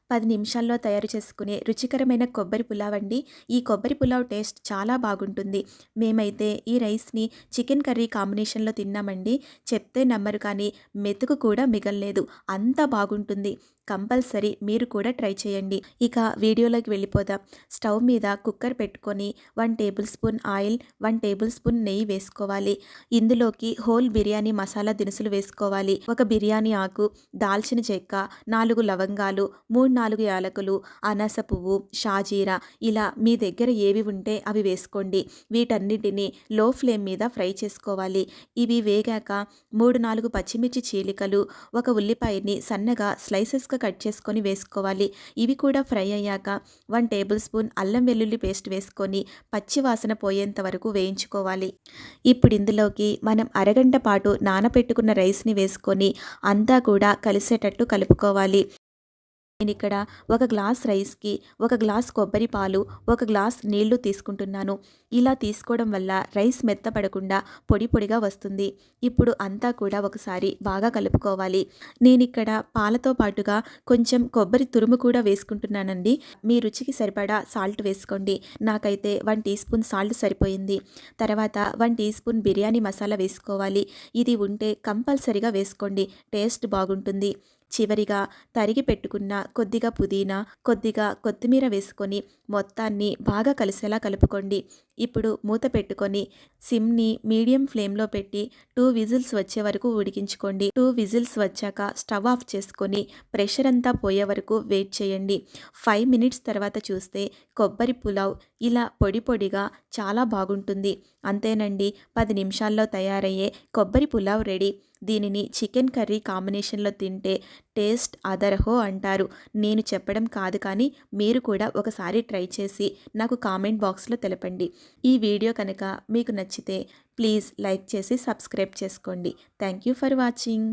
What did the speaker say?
10 నిమిషాల్లో తయారు చేసుకునే రుచికరమైన కొబ్బరి పులావ్ అండి. ఈ కొబ్బరి పులావ్ టేస్ట్ చాలా బాగుంటుంది. మేమైతే ఈ రైస్‌ని చికెన్ కర్రీ కాంబినేషన్‌లో తిన్నామండి. చెప్తే నమ్మరు కానీ మెతుకు కూడా మిగల్లేదు. అంత బాగుంటుంది. కంపల్సరీ మీరు కూడా ట్రై చేయండి. ఇక వీడియోలోకి వెళ్ళిపోదాం. స్టవ్ మీద కుక్కర్ పెట్టుకొని 1 table spoon oil, 1 table spoon నెయ్యి వేసుకోవాలి. ఇందులోకి హోల్ బిర్యానీ మసాలా దినుసులు వేసుకోవాలి. ఒక బిర్యానీ ఆకు, దాల్చిన చెక్క, 4 లవంగాలు, 3, 4 యాలకులు, అనాస పువ్వు, షాజీరా ఇలా మీ దగ్గర ఏవి ఉంటే అవి వేసుకోండి. వీటన్నిటిని లో ఫ్లేమ్ మీద ఫ్రై చేసుకోవాలి. ఇవి వేగాక 3, 4 పచ్చిమిర్చి చీలికలు, ఒక ఉల్లిపాయని సన్నగా స్లైసెస్గా కట్ చేసుకొని వేసుకోవాలి. ఇవి కూడా ఫ్రై అయ్యాక 1 టేబుల్ స్పూన్ అల్లం వెల్లుల్లి పేస్ట్ వేసుకొని పచ్చి వాసన పోయేంత వరకు వేయించుకోవాలి. ఇప్పుడు ఇందులోకి మనం అరగంట పాటు నానబెట్టుకున్న రైస్ని వేసుకొని అంతా కూడా కలిసేటట్టు కలుపుకోవాలి. నేనిక్కడ ఒక గ్లాస్ రైస్‌కి ఒక గ్లాస్ కొబ్బరి పాలు, ఒక గ్లాస్ నీళ్లు తీసుకుంటున్నాను. ఇలా తీసుకోవడం వల్ల రైస్ మెత్తపడకుండా పొడి పొడిగా వస్తుంది. ఇప్పుడు అంతా కూడా ఒకసారి బాగా కలుపుకోవాలి. నేనిక్కడ పాలతో పాటుగా కొంచెం కొబ్బరి తురుము కూడా వేసుకుంటున్నానండి. మీ రుచికి సరిపడా సాల్ట్ వేసుకోండి. నాకైతే 1 టీ స్పూన్ సాల్ట్ సరిపోయింది. తర్వాత 1 టీ స్పూన్ బిర్యానీ మసాలా వేసుకోవాలి. ఇది ఉంటే కంపల్సరీగా వేసుకోండి. టేస్ట్ బాగుంటుంది. చివరిగా తరిగి పెట్టుకున్న కొద్దిగా పుదీనా, కొద్దిగా కొత్తిమీర వేసుకొని మొత్తాన్ని బాగా కలిసేలా కలుపుకోండి. ఇప్పుడు మూత పెట్టుకొని సిమ్‌ని మీడియం ఫ్లేమ్‌లో పెట్టి 2 విజిల్స్ వచ్చే వరకు ఉడికించుకోండి. 2 విజిల్స్ వచ్చాక స్టవ్ ఆఫ్ చేసుకొని ప్రెషర్ అంతా పోయే వరకు వెయిట్ చేయండి. 5 మినిట్స్ తర్వాత చూస్తే కొబ్బరి పులావ్ ఇలా పొడి పొడిగా చాలా బాగుంటుంది. అంతేనండి, 10 నిమిషాల్లో తయారయ్యే కొబ్బరి పులావ్ రెడీ. దీనిని చికెన్ కర్రీ కాంబినేషన్‌లో తింటే టేస్ట్ అదరహో అంటారు. నేను చెప్పడం కాదు కానీ మీరు కూడా ఒకసారి ట్రై చేసి నాకు కామెంట్ బాక్స్‌లో తెలపండి. ఈ వీడియో కనుక మీకు నచ్చితే ప్లీజ్ లైక్ చేసి సబ్స్క్రైబ్ చేసుకోండి. Thank you for watching.